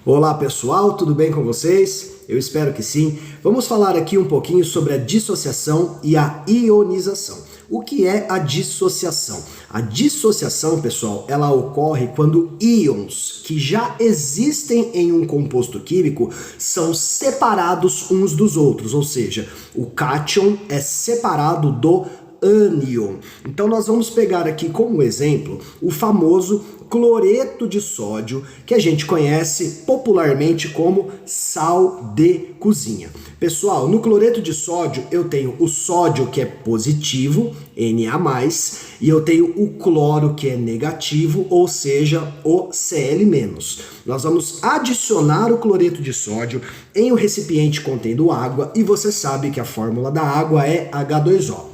Olá pessoal, tudo bem com vocês? Eu espero que sim. Vamos falar aqui um pouquinho sobre a dissociação e a ionização. O que é a dissociação? A dissociação, pessoal, ela ocorre quando íons que já existem em um composto químico são separados uns dos outros, ou seja, o cátion é separado do ânion. Então nós vamos pegar aqui como exemplo o famoso cloreto de sódio, que a gente conhece popularmente como sal de cozinha. Pessoal, no cloreto de sódio eu tenho o sódio que é positivo, Na+, e eu tenho o cloro que é negativo, ou seja, o Cl-. Nós vamos adicionar o cloreto de sódio em um recipiente contendo água e você sabe que a fórmula da água é H2O.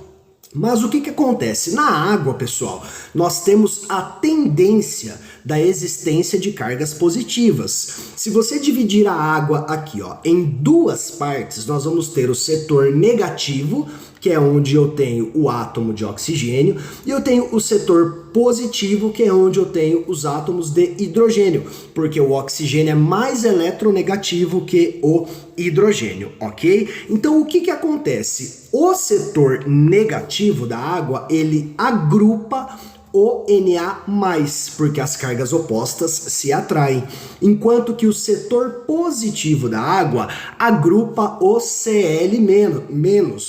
Mas o que acontece? Na água, pessoal, nós temos a tendência da existência de cargas positivas. Se você dividir a água aqui, ó, em duas partes, nós vamos ter o setor negativo, que é onde eu tenho o átomo de oxigênio, e eu tenho o setor positivo, que é onde eu tenho os átomos de hidrogênio, porque o oxigênio é mais eletronegativo que o hidrogênio, ok? Então o que acontece? O setor negativo da água, ele agrupa o Na+, porque as cargas opostas se atraem, enquanto que o setor positivo da água agrupa o Cl-,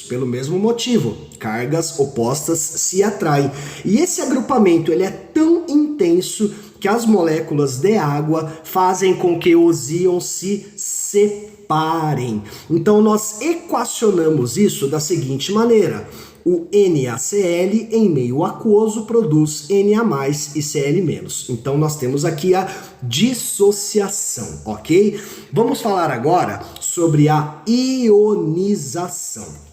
pelo mesmo motivo, cargas opostas se atraem. E esse agrupamento ele é tão intenso que as moléculas de água fazem com que os íons se separem. Então nós equacionamos isso da seguinte maneira: o NaCl em meio aquoso produz Na+ e Cl-. Então nós temos aqui a dissociação, ok? Vamos falar agora sobre a ionização.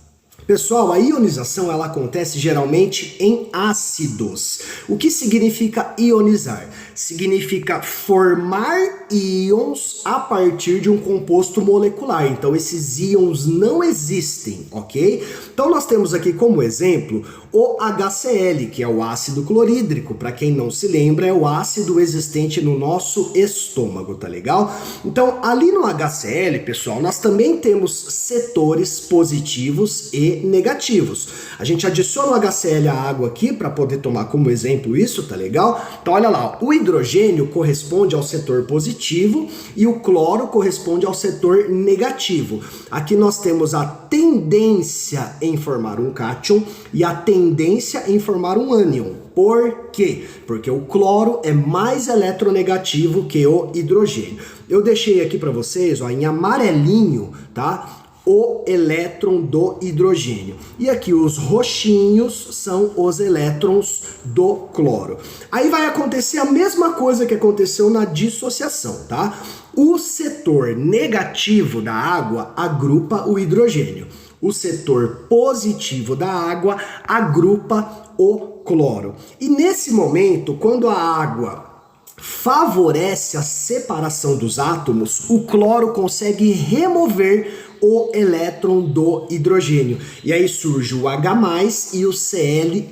Pessoal, a ionização ela acontece geralmente em ácidos. O que significa ionizar? Significa formar íons a partir de um composto molecular. Então esses íons não existem, ok? Então nós temos aqui como exemplo o HCl, que é o ácido clorídrico. Para quem não se lembra, é o ácido existente no nosso estômago, tá legal? Então ali no HCl, pessoal, nós também temos setores positivos e negativos. A gente adiciona o HCl à água aqui para poder tomar como exemplo isso, tá legal? Então olha lá, o hidrogênio corresponde ao setor positivo e o cloro corresponde ao setor negativo. Aqui nós temos a tendência em formar um cátion e a tendência em formar um ânion. Por quê? Porque o cloro é mais eletronegativo que o hidrogênio. Eu deixei aqui para vocês, ó, em amarelinho, tá? O elétron do hidrogênio. E aqui os roxinhos são os elétrons do cloro. Aí vai acontecer a mesma coisa que aconteceu na dissociação, tá? O setor negativo da água agrupa o hidrogênio. O setor positivo da água agrupa o cloro. E nesse momento, quando a água favorece a separação dos átomos, o cloro consegue remover o elétron do hidrogênio. E aí surge o H+ e o Cl-.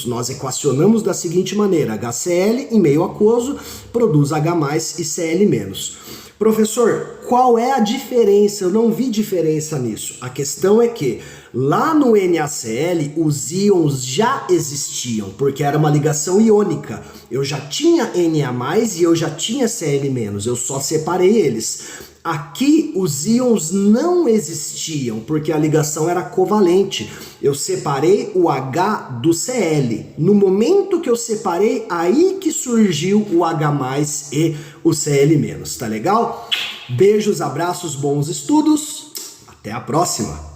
Nós equacionamos da seguinte maneira: HCl em meio aquoso produz H+ e Cl-. Professor, qual é a diferença? Eu não vi diferença nisso. A questão é que lá no NaCl os íons já existiam, porque era uma ligação iônica. Eu já tinha Na+ e eu já tinha Cl-, eu só separei eles. Aqui os íons não existiam, porque a ligação era covalente. Eu separei o H do Cl. No momento que eu separei, aí que surgiu o H+ e o Cl-, tá legal? Beijos, abraços, bons estudos. Até a próxima!